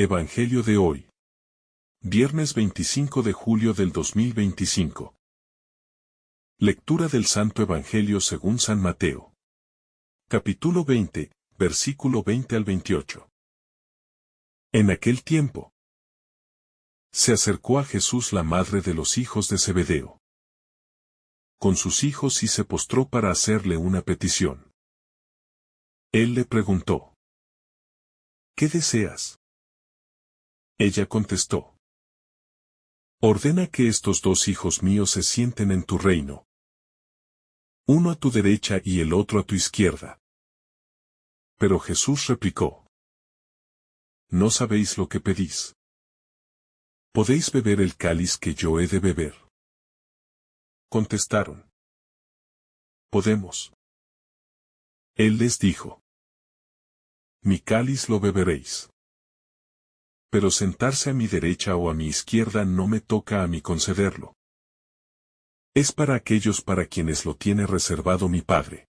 Evangelio de hoy. Viernes 25 de julio del 2025. Lectura del Santo Evangelio según San Mateo. Capítulo 20, versículo 20 al 28. En aquel tiempo, se acercó a Jesús la madre de los hijos de Zebedeo, con sus hijos y se postró para hacerle una petición. Él le preguntó: ¿qué deseas? Ella contestó: ordena que estos dos hijos míos se sienten en tu reino, uno a tu derecha y el otro a tu izquierda. Pero Jesús replicó: no sabéis lo que pedís. ¿Podéis beber el cáliz que yo he de beber? Contestaron: podemos. Él les dijo: mi cáliz lo beberéis. Pero sentarse a mi derecha o a mi izquierda no me toca a mí concederlo. Es para aquellos para quienes lo tiene reservado mi Padre.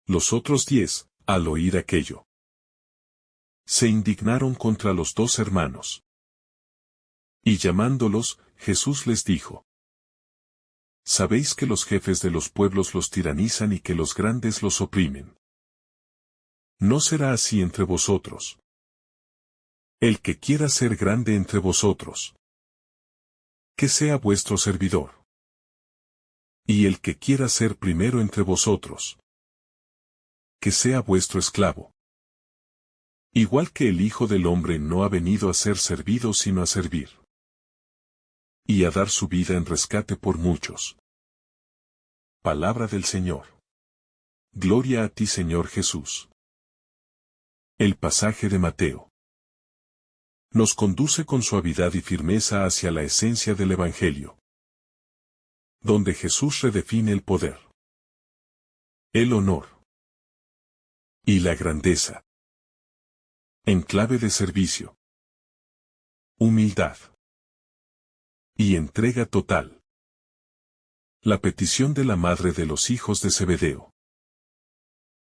Los otros 10, al oír aquello, se indignaron contra los dos hermanos. Y llamándolos, Jesús les dijo: sabéis que los jefes de los pueblos los tiranizan y que los grandes los oprimen. No será así entre vosotros. El que quiera ser grande entre vosotros, que sea vuestro servidor. Y el que quiera ser primero entre vosotros, que sea vuestro esclavo. Igual que el Hijo del Hombre no ha venido a ser servido sino a servir, y a dar su vida en rescate por muchos. Palabra del Señor. Gloria a ti, Señor Jesús. El pasaje de Mateo nos conduce con suavidad y firmeza hacia la esencia del Evangelio, donde Jesús redefine el poder, el honor y la grandeza, en clave de servicio, humildad y entrega total. La petición de la madre de los hijos de Zebedeo,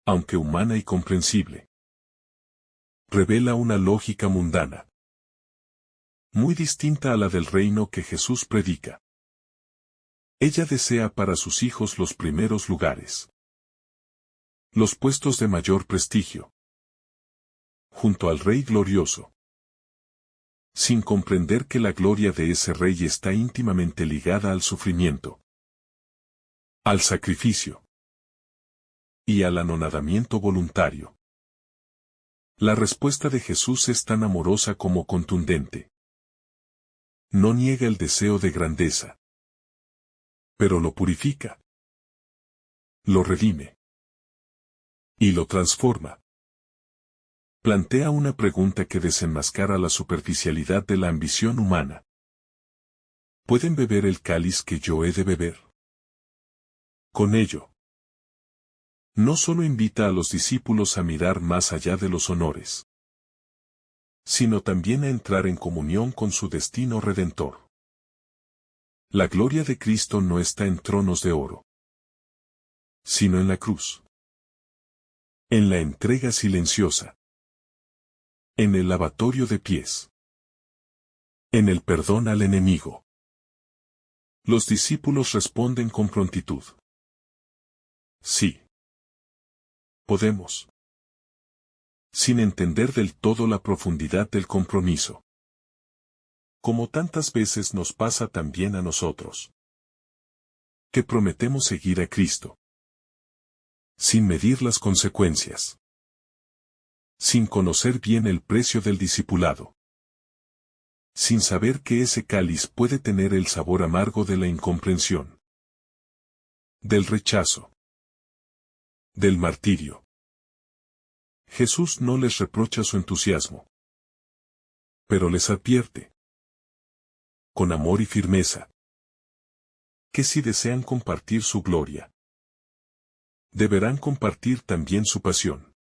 aunque humana y comprensible, revela una lógica mundana, muy distinta a la del reino que Jesús predica. Ella desea para sus hijos los primeros lugares, los puestos de mayor prestigio, junto al Rey glorioso, sin comprender que la gloria de ese Rey está íntimamente ligada al sufrimiento, al sacrificio y al anonadamiento voluntario. La respuesta de Jesús es tan amorosa como contundente. No niega el deseo de grandeza, pero lo purifica, lo redime y lo transforma. Plantea una pregunta que desenmascara la superficialidad de la ambición humana. ¿Pueden beber el cáliz que yo he de beber? Con ello, no solo invita a los discípulos a mirar más allá de los honores, sino también a entrar en comunión con su destino redentor. La gloria de Cristo no está en tronos de oro, sino en la cruz, en la entrega silenciosa, en el lavatorio de pies, en el perdón al enemigo. Los discípulos responden con prontitud: sí, podemos, sin entender del todo la profundidad del compromiso. Como tantas veces nos pasa también a nosotros, que prometemos seguir a Cristo, sin medir las consecuencias, sin conocer bien el precio del discipulado, sin saber que ese cáliz puede tener el sabor amargo de la incomprensión, del rechazo, del martirio. Jesús no les reprocha su entusiasmo, pero les advierte, con amor y firmeza, que si desean compartir su gloria, deberán compartir también su pasión.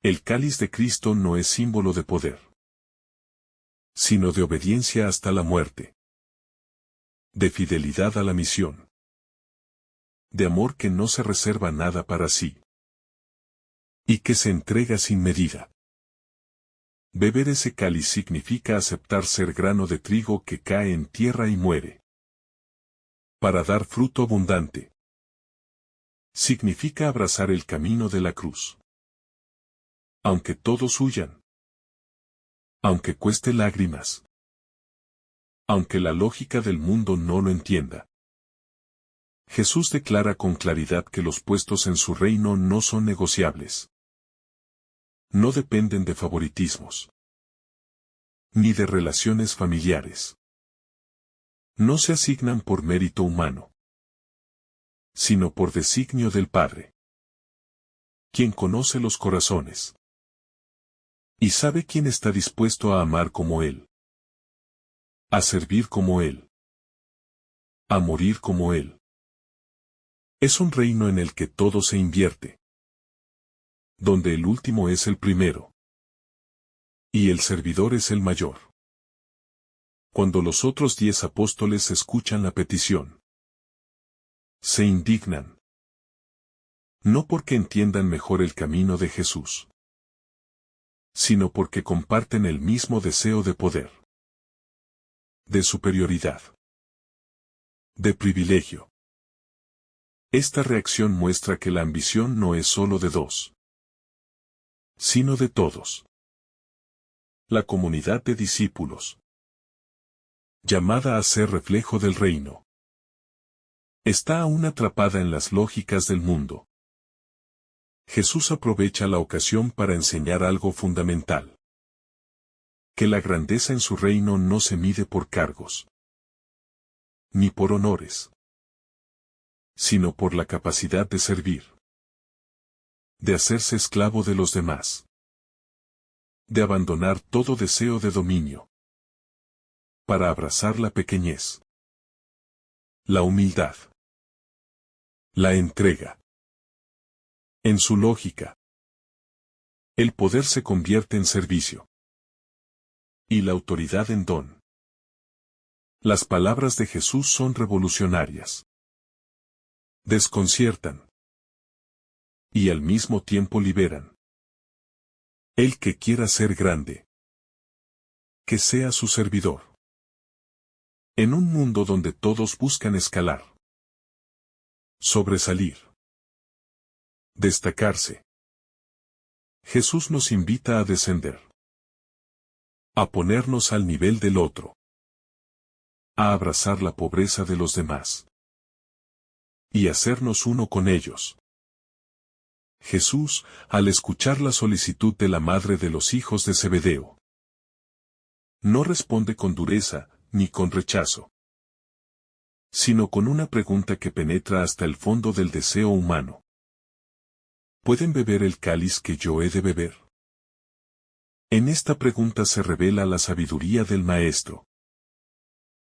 El cáliz de Cristo no es símbolo de poder, sino de obediencia hasta la muerte, de fidelidad a la misión, de amor que no se reserva nada para sí, y que se entrega sin medida. Beber ese cáliz significa aceptar ser grano de trigo que cae en tierra y muere, para dar fruto abundante. Significa abrazar el camino de la cruz. Aunque todos huyan. Aunque cueste lágrimas. Aunque la lógica del mundo no lo entienda. Jesús declara con claridad que los puestos en su reino no son negociables. No dependen de favoritismos. Ni de relaciones familiares. No se asignan por mérito humano, sino por designio del Padre, quien conoce los corazones y sabe quién está dispuesto a amar como Él, a servir como Él, a morir como Él. Es un reino en el que todo se invierte, donde el último es el primero y el servidor es el mayor. Cuando los otros 10 apóstoles escuchan la petición, se indignan. No porque entiendan mejor el camino de Jesús, sino porque comparten el mismo deseo de poder, de superioridad, de privilegio. Esta reacción muestra que la ambición no es solo de 2, sino de todos. La comunidad de discípulos, llamada a ser reflejo del reino, está aún atrapada en las lógicas del mundo. Jesús aprovecha la ocasión para enseñar algo fundamental. Que la grandeza en su reino no se mide por cargos, ni por honores, sino por la capacidad de servir, de hacerse esclavo de los demás, de abandonar todo deseo de dominio, para abrazar la pequeñez, la humildad, la entrega. En su lógica, el poder se convierte en servicio y la autoridad en don. Las palabras de Jesús son revolucionarias. Desconciertan y al mismo tiempo liberan. El que quiera ser grande, que sea su servidor. En un mundo donde todos buscan escalar, sobresalir, destacarse, Jesús nos invita a descender, a ponernos al nivel del otro, a abrazar la pobreza de los demás y hacernos uno con ellos. Jesús, al escuchar la solicitud de la madre de los hijos de Zebedeo, no responde con dureza ni con rechazo, sino con una pregunta que penetra hasta el fondo del deseo humano. ¿Pueden beber el cáliz que yo he de beber? En esta pregunta se revela la sabiduría del Maestro,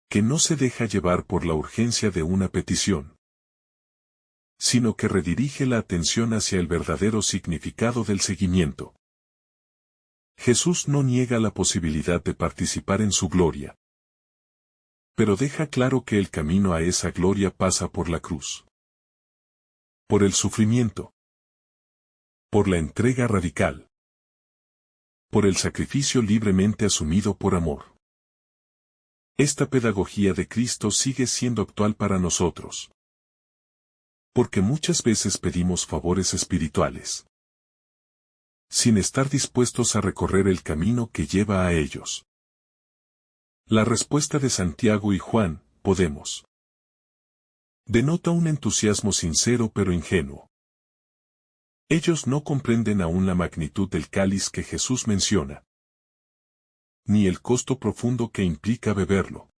que no se deja llevar por la urgencia de una petición, sino que redirige la atención hacia el verdadero significado del seguimiento. Jesús no niega la posibilidad de participar en su gloria, pero deja claro que el camino a esa gloria pasa por la cruz, por el sufrimiento, por la entrega radical, por el sacrificio libremente asumido por amor. Esta pedagogía de Cristo sigue siendo actual para nosotros, porque muchas veces pedimos favores espirituales, sin estar dispuestos a recorrer el camino que lleva a ellos. La respuesta de Santiago y Juan, podemos, denota un entusiasmo sincero pero ingenuo. Ellos no comprenden aún la magnitud del cáliz que Jesús menciona, ni el costo profundo que implica beberlo.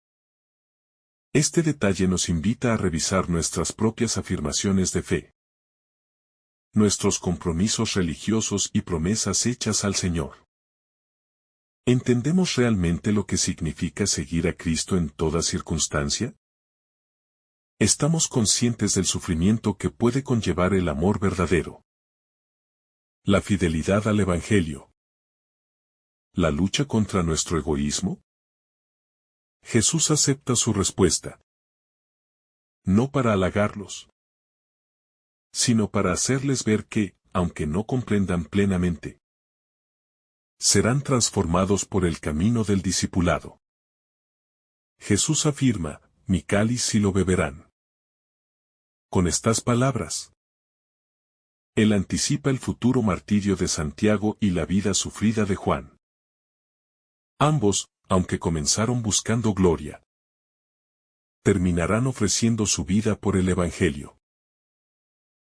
Este detalle nos invita a revisar nuestras propias afirmaciones de fe, nuestros compromisos religiosos y promesas hechas al Señor. ¿Entendemos realmente lo que significa seguir a Cristo en toda circunstancia? ¿Estamos conscientes del sufrimiento que puede conllevar el amor verdadero? La fidelidad al Evangelio. ¿La lucha contra nuestro egoísmo? Jesús acepta su respuesta. No para halagarlos, sino para hacerles ver que, aunque no comprendan plenamente, serán transformados por el camino del discipulado. Jesús afirma, mi cáliz sí lo beberán. Con estas palabras, Él anticipa el futuro martirio de Santiago y la vida sufrida de Juan. Ambos, aunque comenzaron buscando gloria, terminarán ofreciendo su vida por el Evangelio.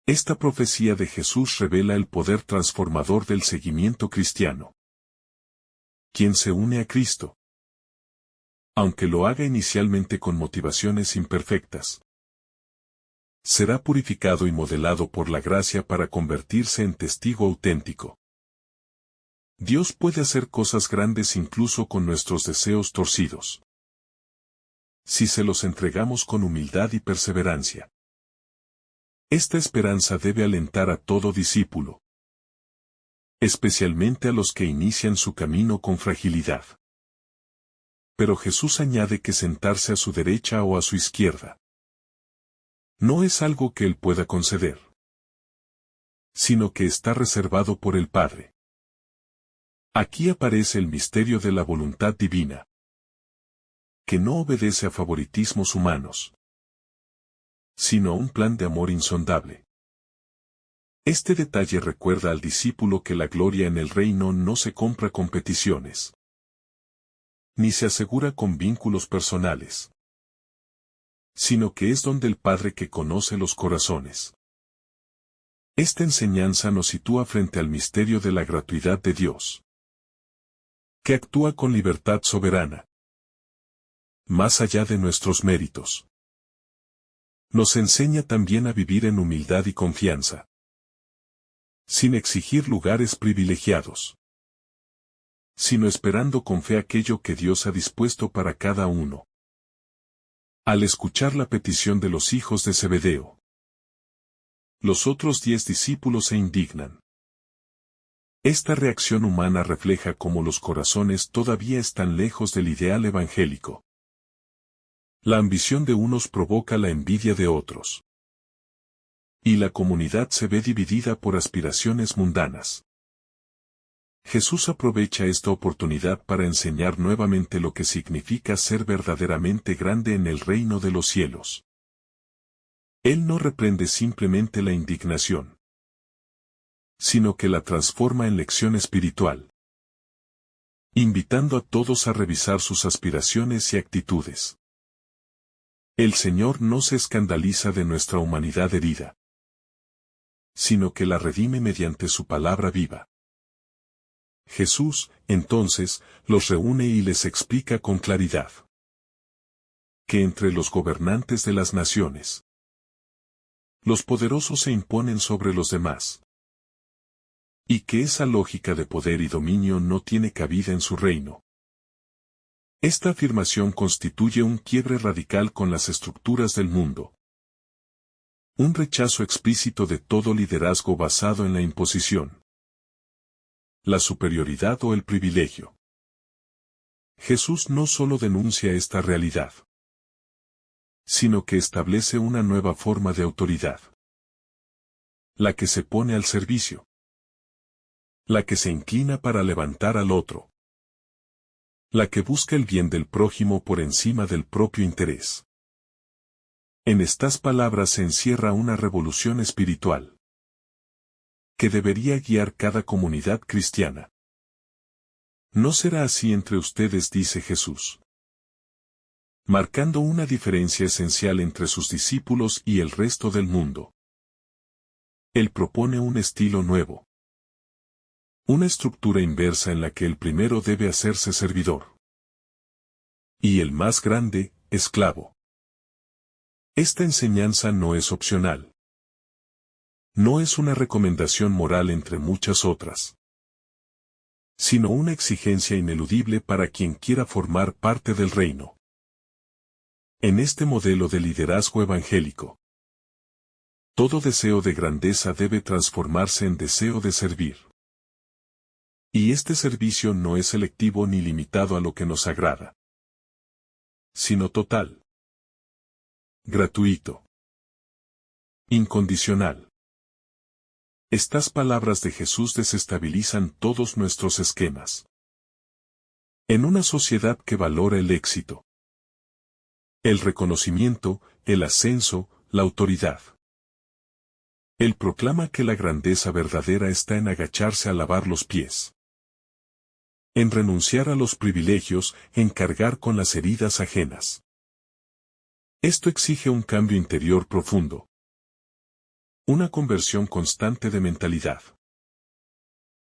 Esta profecía de Jesús revela el poder transformador del seguimiento cristiano. Quien se une a Cristo, aunque lo haga inicialmente con motivaciones imperfectas, será purificado y modelado por la gracia para convertirse en testigo auténtico. Dios puede hacer cosas grandes incluso con nuestros deseos torcidos, si se los entregamos con humildad y perseverancia. Esta esperanza debe alentar a todo discípulo, especialmente a los que inician su camino con fragilidad. Pero Jesús añade que sentarse a su derecha o a su izquierda no es algo que Él pueda conceder, sino que está reservado por el Padre. Aquí aparece el misterio de la voluntad divina, que no obedece a favoritismos humanos, sino a un plan de amor insondable. Este detalle recuerda al discípulo que la gloria en el reino no se compra con peticiones, ni se asegura con vínculos personales, sino que es don del Padre que conoce los corazones. Esta enseñanza nos sitúa frente al misterio de la gratuidad de Dios, que actúa con libertad soberana, más allá de nuestros méritos. Nos enseña también a vivir en humildad y confianza, sin exigir lugares privilegiados, sino esperando con fe aquello que Dios ha dispuesto para cada uno. Al escuchar la petición de los hijos de Zebedeo, los otros 10 discípulos se indignan. Esta reacción humana refleja cómo los corazones todavía están lejos del ideal evangélico. La ambición de unos provoca la envidia de otros, y la comunidad se ve dividida por aspiraciones mundanas. Jesús aprovecha esta oportunidad para enseñar nuevamente lo que significa ser verdaderamente grande en el reino de los cielos. Él no reprende simplemente la indignación, sino que la transforma en lección espiritual, invitando a todos a revisar sus aspiraciones y actitudes. El Señor no se escandaliza de nuestra humanidad herida, sino que la redime mediante su palabra viva. Jesús, entonces, los reúne y les explica con claridad que entre los gobernantes de las naciones, los poderosos se imponen sobre los demás, y que esa lógica de poder y dominio no tiene cabida en su reino. Esta afirmación constituye un quiebre radical con las estructuras del mundo, un rechazo explícito de todo liderazgo basado en la imposición, la superioridad o el privilegio. Jesús no solo denuncia esta realidad, sino que establece una nueva forma de autoridad, la que se pone al servicio, la que se inclina para levantar al otro, la que busca el bien del prójimo por encima del propio interés. En estas palabras se encierra una revolución espiritual, que debería guiar cada comunidad cristiana. No será así entre ustedes, dice Jesús, marcando una diferencia esencial entre sus discípulos y el resto del mundo. Él propone un estilo nuevo, una estructura inversa en la que el primero debe hacerse servidor, y el más grande, esclavo. Esta enseñanza no es opcional. No es una recomendación moral entre muchas otras, sino una exigencia ineludible para quien quiera formar parte del reino. En este modelo de liderazgo evangélico, todo deseo de grandeza debe transformarse en deseo de servir. Y este servicio no es selectivo ni limitado a lo que nos agrada, sino total, gratuito, incondicional. Estas palabras de Jesús desestabilizan todos nuestros esquemas. En una sociedad que valora el éxito, el reconocimiento, el ascenso, la autoridad, Él proclama que la grandeza verdadera está en agacharse a lavar los pies, en renunciar a los privilegios, en cargar con las heridas ajenas. Esto exige un cambio interior profundo, una conversión constante de mentalidad,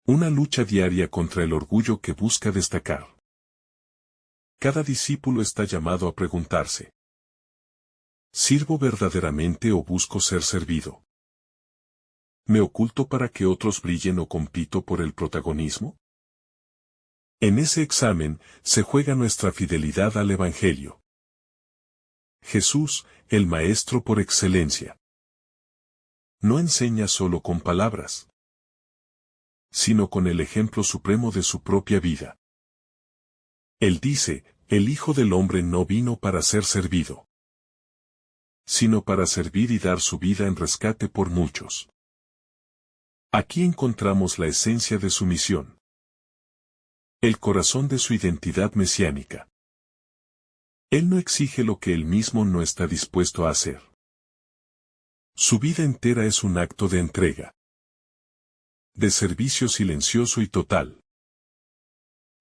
una lucha diaria contra el orgullo que busca destacar. Cada discípulo está llamado a preguntarse: ¿sirvo verdaderamente o busco ser servido? ¿Me oculto para que otros brillen o compito por el protagonismo? En ese examen se juega nuestra fidelidad al Evangelio. Jesús, el Maestro por excelencia, no enseña solo con palabras, sino con el ejemplo supremo de su propia vida. Él dice: el Hijo del Hombre no vino para ser servido, sino para servir y dar su vida en rescate por muchos. Aquí encontramos la esencia de su misión, el corazón de su identidad mesiánica. Él no exige lo que él mismo no está dispuesto a hacer. Su vida entera es un acto de entrega, de servicio silencioso y total,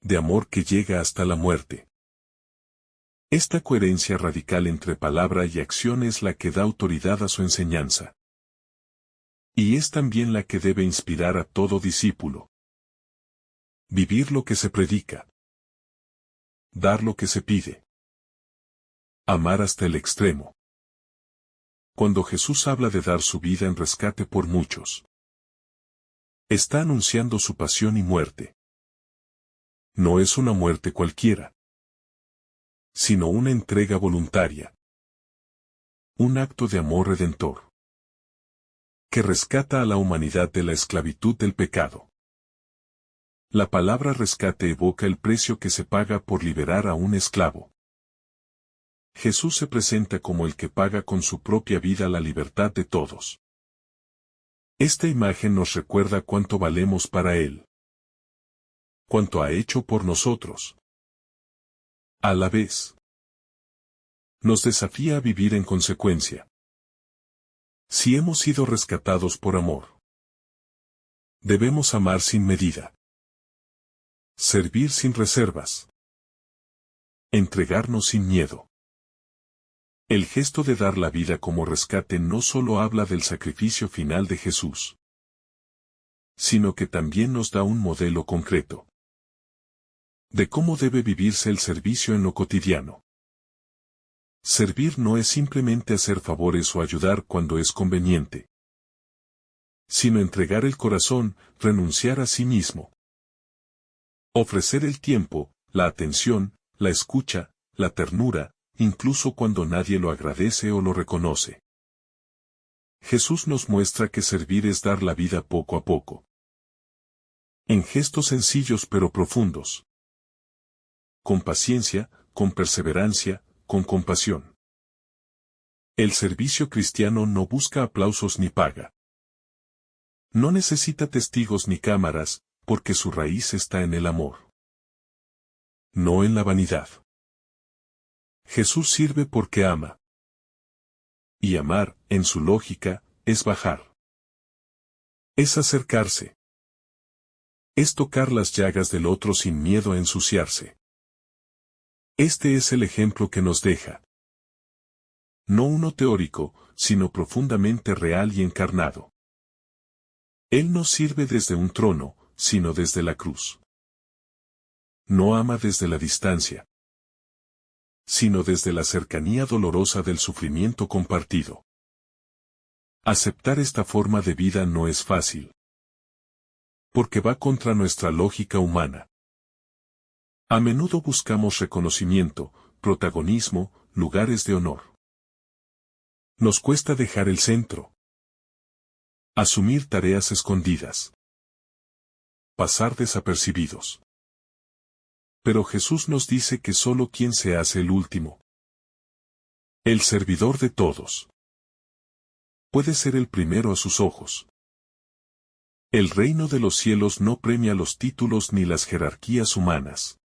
de amor que llega hasta la muerte. Esta coherencia radical entre palabra y acción es la que da autoridad a su enseñanza. Y es también la que debe inspirar a todo discípulo. Vivir lo que se predica, dar lo que se pide, amar hasta el extremo. Cuando Jesús habla de dar su vida en rescate por muchos, está anunciando su pasión y muerte. No es una muerte cualquiera, sino una entrega voluntaria, un acto de amor redentor, que rescata a la humanidad de la esclavitud del pecado. La palabra rescate evoca el precio que se paga por liberar a un esclavo. Jesús se presenta como el que paga con su propia vida la libertad de todos. Esta imagen nos recuerda cuánto valemos para Él, cuánto ha hecho por nosotros. A la vez, nos desafía a vivir en consecuencia. Si hemos sido rescatados por amor, debemos amar sin medida, servir sin reservas, entregarnos sin miedo. El gesto de dar la vida como rescate no solo habla del sacrificio final de Jesús, sino que también nos da un modelo concreto de cómo debe vivirse el servicio en lo cotidiano. Servir no es simplemente hacer favores o ayudar cuando es conveniente, sino entregar el corazón, renunciar a sí mismo. Ofrecer el tiempo, la atención, la escucha, la ternura, incluso cuando nadie lo agradece o lo reconoce. Jesús nos muestra que servir es dar la vida poco a poco, en gestos sencillos pero profundos, con paciencia, con perseverancia, con compasión. El servicio cristiano no busca aplausos ni paga. No necesita testigos ni cámaras, porque su raíz está en el amor, no en la vanidad. Jesús sirve porque ama. Y amar, en su lógica, es bajar. Es acercarse. Es tocar las llagas del otro sin miedo a ensuciarse. Este es el ejemplo que nos deja. No uno teórico, sino profundamente real y encarnado. Él no sirve desde un trono, sino desde la cruz. No ama desde la distancia, sino desde la cercanía dolorosa del sufrimiento compartido. Aceptar esta forma de vida no es fácil, porque va contra nuestra lógica humana. A menudo buscamos reconocimiento, protagonismo, lugares de honor. Nos cuesta dejar el centro, asumir tareas escondidas, pasar desapercibidos. Pero Jesús nos dice que solo quien se hace el último, el servidor de todos, puede ser el primero a sus ojos. El reino de los cielos no premia los títulos ni las jerarquías humanas,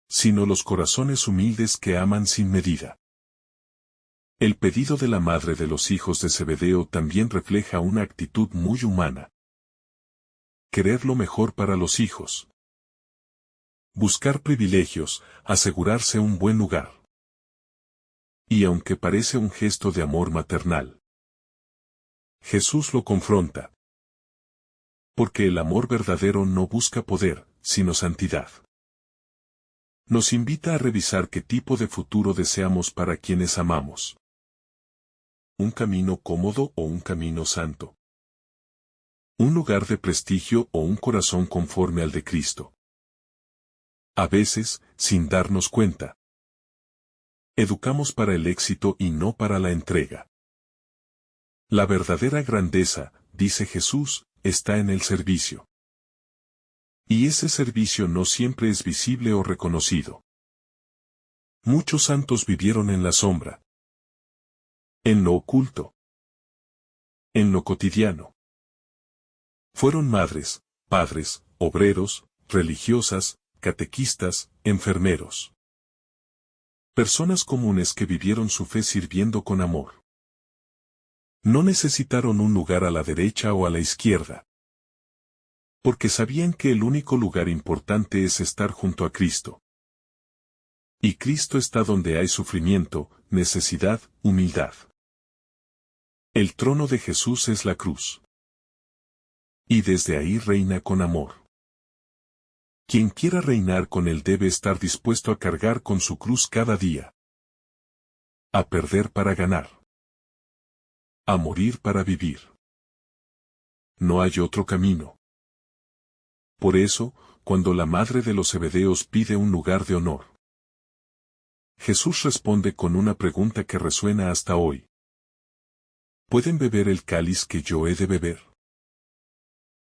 sino los corazones humildes que aman sin medida. El pedido de la madre de los hijos de Zebedeo también refleja una actitud muy humana. Querer lo mejor para los hijos. Buscar privilegios, asegurarse un buen lugar. Y aunque parece un gesto de amor maternal, Jesús lo confronta. Porque el amor verdadero no busca poder, sino santidad. Nos invita a revisar qué tipo de futuro deseamos para quienes amamos. ¿Un camino cómodo o un camino santo? ¿Un lugar de prestigio o un corazón conforme al de Cristo? A veces, sin darnos cuenta, educamos para el éxito y no para la entrega. La verdadera grandeza, dice Jesús, está en el servicio. Y ese servicio no siempre es visible o reconocido. Muchos santos vivieron en la sombra. En lo oculto. En lo cotidiano. Fueron madres, padres, obreros, religiosas, catequistas, enfermeros. Personas comunes que vivieron su fe sirviendo con amor. No necesitaron un lugar a la derecha o a la izquierda. Porque sabían que el único lugar importante es estar junto a Cristo. Y Cristo está donde hay sufrimiento, necesidad, humildad. El trono de Jesús es la cruz. Y desde ahí reina con amor. Quien quiera reinar con él debe estar dispuesto a cargar con su cruz cada día. A perder para ganar. A morir para vivir. No hay otro camino. Por eso, cuando la madre de los Zebedeos pide un lugar de honor, Jesús responde con una pregunta que resuena hasta hoy. ¿Pueden beber el cáliz que yo he de beber?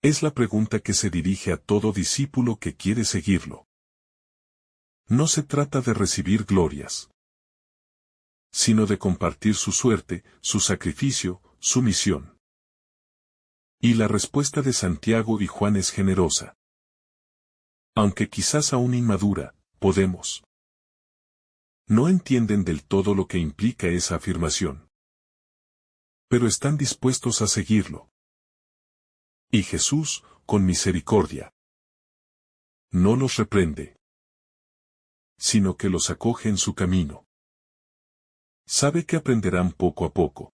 Es la pregunta que se dirige a todo discípulo que quiere seguirlo. No se trata de recibir glorias, sino de compartir su suerte, su sacrificio, su misión. Y la respuesta de Santiago y Juan es generosa. Aunque quizás aún inmadura, podemos. No entienden del todo lo que implica esa afirmación. Pero están dispuestos a seguirlo. Y Jesús, con misericordia, no los reprende, sino que los acoge en su camino. Sabe que aprenderán poco a poco,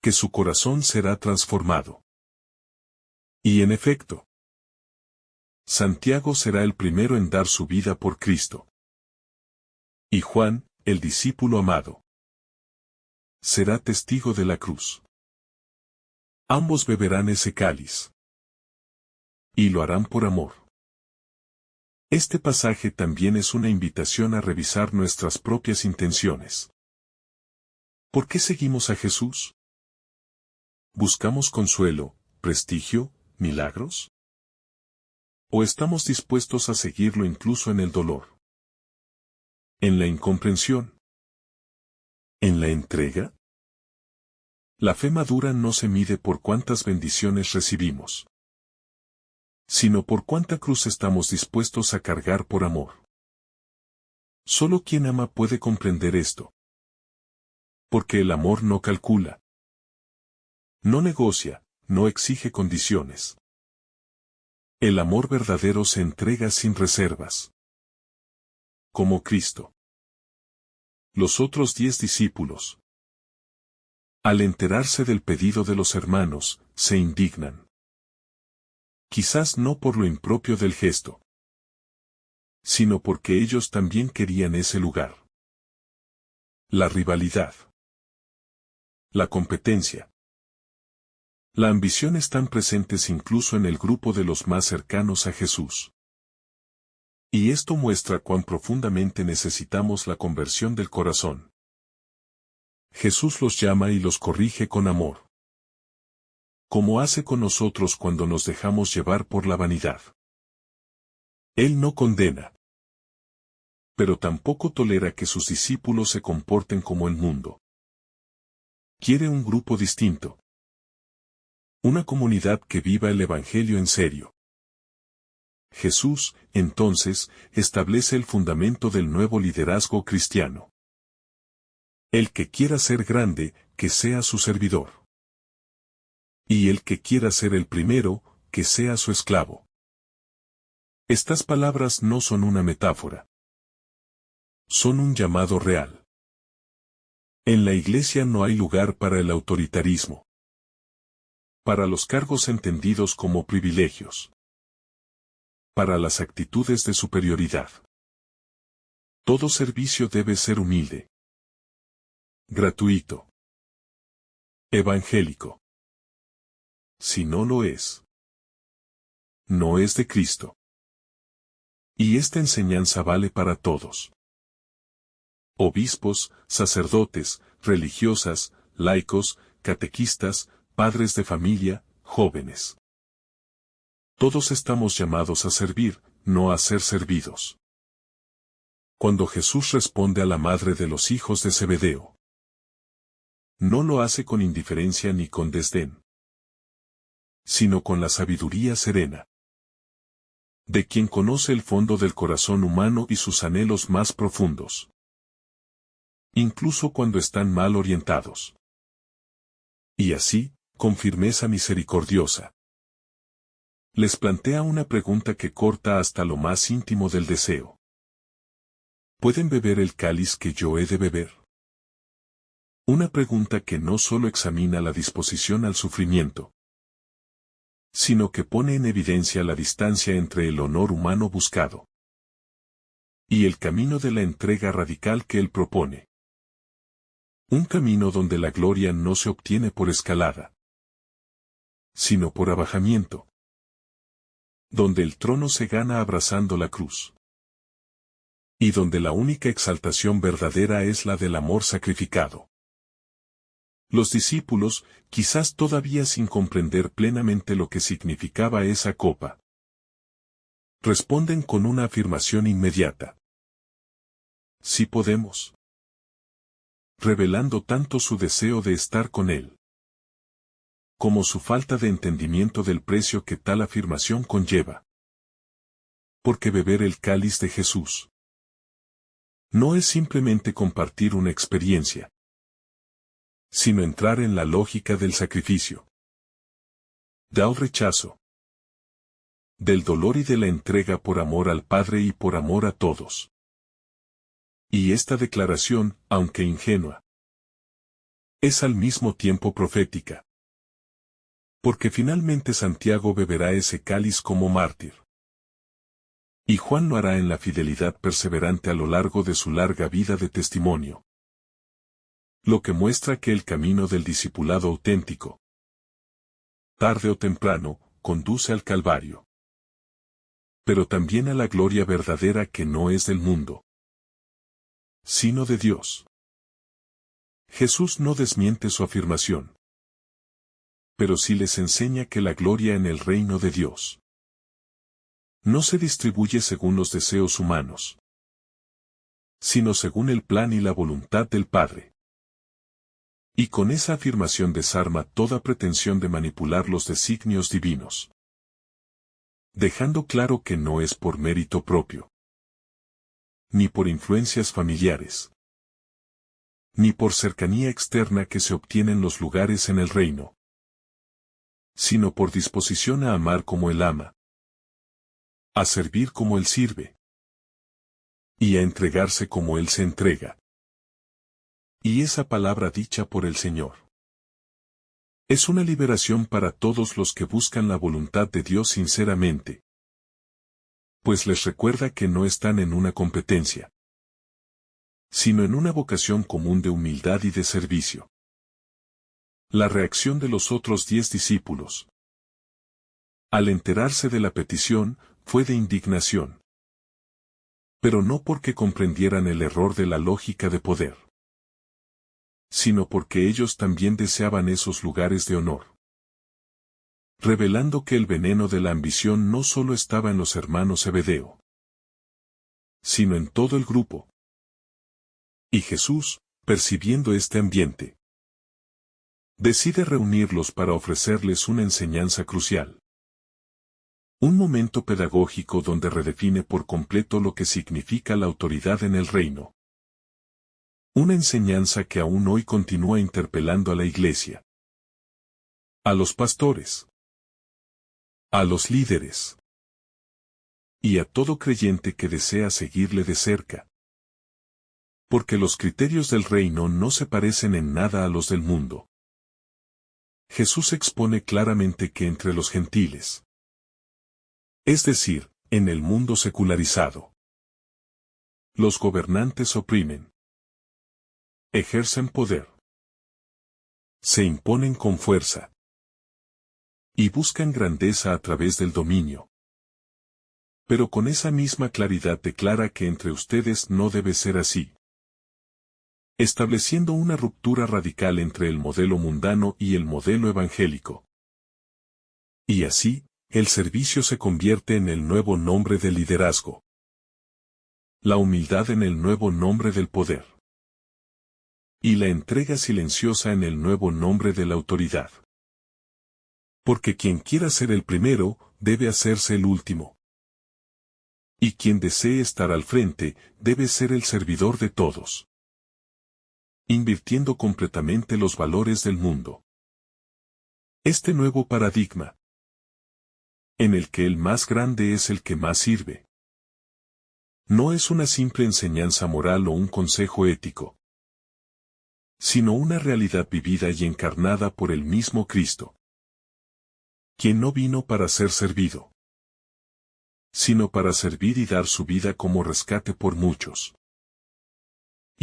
que su corazón será transformado. Y en efecto, Santiago será el primero en dar su vida por Cristo. Y Juan, el discípulo amado, será testigo de la cruz. Ambos beberán ese cáliz. Y lo harán por amor. Este pasaje también es una invitación a revisar nuestras propias intenciones. ¿Por qué seguimos a Jesús? ¿Buscamos consuelo, prestigio, milagros? ¿O estamos dispuestos a seguirlo incluso en el dolor? ¿En la incomprensión? ¿En la entrega? La fe madura no se mide por cuántas bendiciones recibimos, sino por cuánta cruz estamos dispuestos a cargar por amor. Solo quien ama puede comprender esto. Porque el amor no calcula, no negocia, no exige condiciones. El amor verdadero se entrega sin reservas. Como Cristo. Los otros 10 discípulos, al enterarse del pedido de los hermanos, se indignan. Quizás no por lo impropio del gesto, sino porque ellos también querían ese lugar. La rivalidad, la competencia, la ambición están presentes incluso en el grupo de los más cercanos a Jesús. Y esto muestra cuán profundamente necesitamos la conversión del corazón. Jesús los llama y los corrige con amor, como hace con nosotros cuando nos dejamos llevar por la vanidad. Él no condena, pero tampoco tolera que sus discípulos se comporten como el mundo. Quiere un grupo distinto, Una comunidad que viva el Evangelio en serio. Jesús, entonces, establece el fundamento del nuevo liderazgo cristiano. El que quiera ser grande, que sea su servidor. Y el que quiera ser el primero, que sea su esclavo. Estas palabras no son una metáfora. Son un llamado real. En la Iglesia no hay lugar para el autoritarismo. Para los cargos entendidos como privilegios. Para las actitudes de superioridad. Todo servicio debe ser humilde. Gratuito. Evangélico. Si no lo es, no es de Cristo. Y esta enseñanza vale para todos. Obispos, sacerdotes, religiosas, laicos, catequistas, padres de familia, jóvenes. Todos estamos llamados a servir, no a ser servidos. Cuando Jesús responde a la madre de los hijos de Zebedeo, no lo hace con indiferencia ni con desdén, sino con la sabiduría serena de quien conoce el fondo del corazón humano y sus anhelos más profundos, incluso cuando están mal orientados. Y así, con firmeza misericordiosa, les plantea una pregunta que corta hasta lo más íntimo del deseo. ¿Pueden beber el cáliz que yo he de beber? Una pregunta que no solo examina la disposición al sufrimiento, sino que pone en evidencia la distancia entre el honor humano buscado y el camino de la entrega radical que él propone. Un camino donde la gloria no se obtiene por escalada, sino por abajamiento. Donde el trono se gana abrazando la cruz. Y donde la única exaltación verdadera es la del amor sacrificado. Los discípulos, quizás todavía sin comprender plenamente lo que significaba esa copa, responden con una afirmación inmediata. Sí podemos. Revelando tanto su deseo de estar con él, como su falta de entendimiento del precio que tal afirmación conlleva. Porque beber el cáliz de Jesús no es simplemente compartir una experiencia, sino entrar en la lógica del sacrificio, del rechazo, del dolor y de la entrega por amor al Padre y por amor a todos. Y esta declaración, aunque ingenua, es al mismo tiempo profética. Porque finalmente Santiago beberá ese cáliz como mártir. Y Juan lo hará en la fidelidad perseverante a lo largo de su larga vida de testimonio. Lo que muestra que el camino del discipulado auténtico, tarde o temprano, conduce al Calvario. Pero también a la gloria verdadera que no es del mundo, sino de Dios. Jesús no desmiente su afirmación, pero sí les enseña que la gloria en el reino de Dios no se distribuye según los deseos humanos, sino según el plan y la voluntad del Padre. Y con esa afirmación desarma toda pretensión de manipular los designios divinos, dejando claro que no es por mérito propio, ni por influencias familiares, ni por cercanía externa que se obtienen los lugares en el reino, sino por disposición a amar como Él ama, a servir como Él sirve, y a entregarse como Él se entrega. Y esa palabra dicha por el Señor es una liberación para todos los que buscan la voluntad de Dios sinceramente, pues les recuerda que no están en una competencia, sino en una vocación común de humildad y de servicio. La reacción de los otros 10 discípulos, al enterarse de la petición, fue de indignación. Pero no porque comprendieran el error de la lógica de poder, sino porque ellos también deseaban esos lugares de honor. Revelando que el veneno de la ambición no solo estaba en los hermanos Zebedeo, sino en todo el grupo. Y Jesús, percibiendo este ambiente, Decide reunirlos para ofrecerles una enseñanza crucial. Un momento pedagógico donde redefine por completo lo que significa la autoridad en el reino. Una enseñanza que aún hoy continúa interpelando a la Iglesia, a los pastores, a los líderes y a todo creyente que desea seguirle de cerca. Porque los criterios del reino no se parecen en nada a los del mundo. Jesús expone claramente que entre los gentiles, es decir, en el mundo secularizado, los gobernantes oprimen, ejercen poder, se imponen con fuerza y buscan grandeza a través del dominio. Pero con esa misma claridad declara que entre ustedes no debe ser así, estableciendo una ruptura radical entre el modelo mundano y el modelo evangélico. Y así, el servicio se convierte en el nuevo nombre del liderazgo. La humildad en el nuevo nombre del poder. Y la entrega silenciosa en el nuevo nombre de la autoridad. Porque quien quiera ser el primero, debe hacerse el último. Y quien desee estar al frente, debe ser el servidor de todos. Invirtiendo completamente los valores del mundo. Este nuevo paradigma, en el que el más grande es el que más sirve, no es una simple enseñanza moral o un consejo ético, sino una realidad vivida y encarnada por el mismo Cristo, quien no vino para ser servido, sino para servir y dar su vida como rescate por muchos.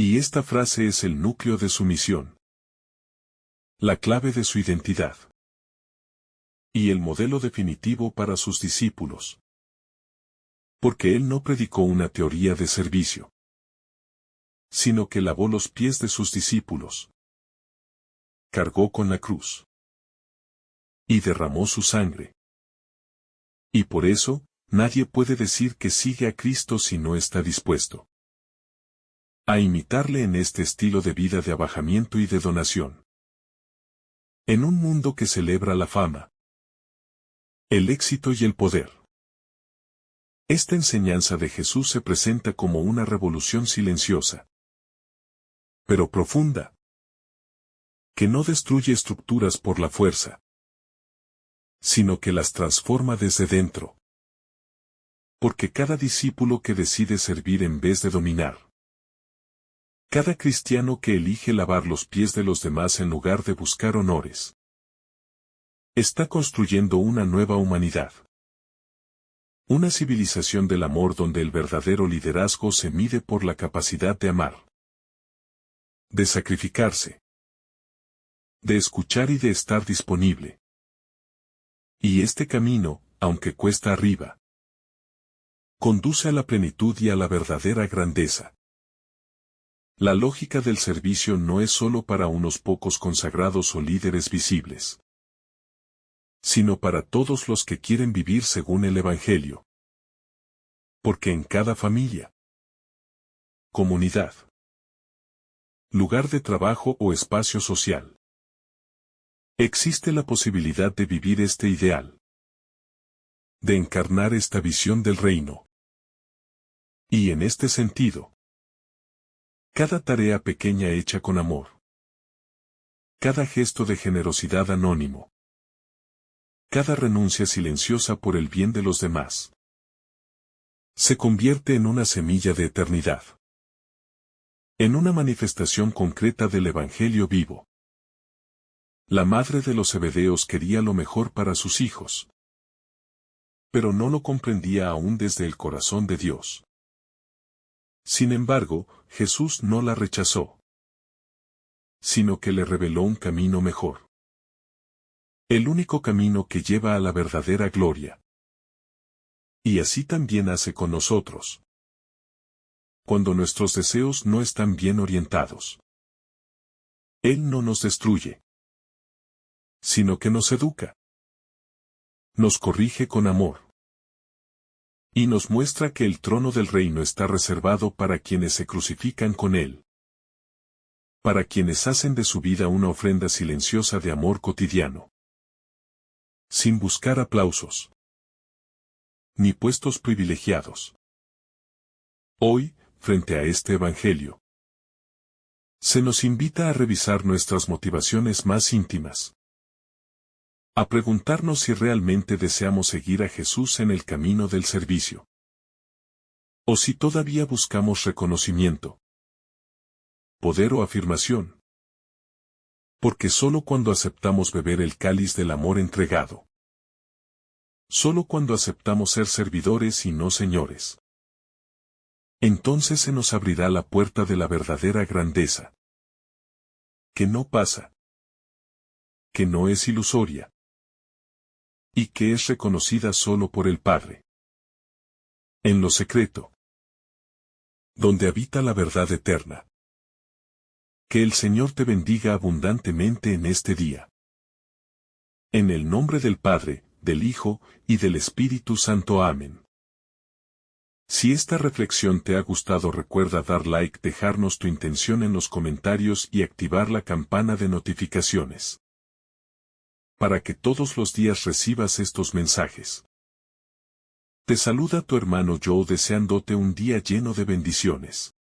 Y esta frase es el núcleo de su misión, la clave de su identidad, y el modelo definitivo para sus discípulos. Porque él no predicó una teoría de servicio, sino que lavó los pies de sus discípulos, cargó con la cruz y derramó su sangre. Y por eso, nadie puede decir que sigue a Cristo si no está dispuesto a imitarle en este estilo de vida de abajamiento y de donación. En un mundo que celebra la fama, el éxito y el poder, esta enseñanza de Jesús se presenta como una revolución silenciosa, pero profunda, que no destruye estructuras por la fuerza, sino que las transforma desde dentro. Porque cada discípulo que decide servir en vez de dominar, cada cristiano que elige lavar los pies de los demás en lugar de buscar honores, está construyendo una nueva humanidad. Una civilización del amor donde el verdadero liderazgo se mide por la capacidad de amar, de sacrificarse, de escuchar y de estar disponible. Y este camino, aunque cuesta arriba, conduce a la plenitud y a la verdadera grandeza. La lógica del servicio no es solo para unos pocos consagrados o líderes visibles, sino para todos los que quieren vivir según el Evangelio. Porque en cada familia, comunidad, lugar de trabajo o espacio social, existe la posibilidad de vivir este ideal, de encarnar esta visión del reino. Y en este sentido, cada tarea pequeña hecha con amor, cada gesto de generosidad anónimo, cada renuncia silenciosa por el bien de los demás, se convierte en una semilla de eternidad, en una manifestación concreta del Evangelio vivo. La madre de los Zebedeos quería lo mejor para sus hijos, pero no lo comprendía aún desde el corazón de Dios. Sin embargo, Jesús no la rechazó, sino que le reveló un camino mejor. El único camino que lleva a la verdadera gloria. Y así también hace con nosotros. Cuando nuestros deseos no están bien orientados, Él no nos destruye, sino que nos educa. Nos corrige con amor. Y nos muestra que el trono del reino está reservado para quienes se crucifican con Él. para quienes hacen de su vida una ofrenda silenciosa de amor cotidiano. Sin buscar aplausos. Ni puestos privilegiados. Hoy, frente a este Evangelio, se nos invita a revisar nuestras motivaciones más íntimas. A preguntarnos si realmente deseamos seguir a Jesús en el camino del servicio. O si todavía buscamos reconocimiento, poder o afirmación. Porque solo cuando aceptamos beber el cáliz del amor entregado, solo cuando aceptamos ser servidores y no señores, entonces se nos abrirá la puerta de la verdadera grandeza. Que no pasa. Que no es ilusoria. Y que es reconocida solo por el Padre. En lo secreto. Donde habita la verdad eterna. Que el Señor te bendiga abundantemente en este día. En el nombre del Padre, del Hijo, y del Espíritu Santo. Amén. Si esta reflexión te ha gustado, recuerda dar like, dejarnos tu intención en los comentarios y activar la campana de notificaciones. Para que todos los días recibas estos mensajes. Te saluda tu hermano Joe deseándote un día lleno de bendiciones.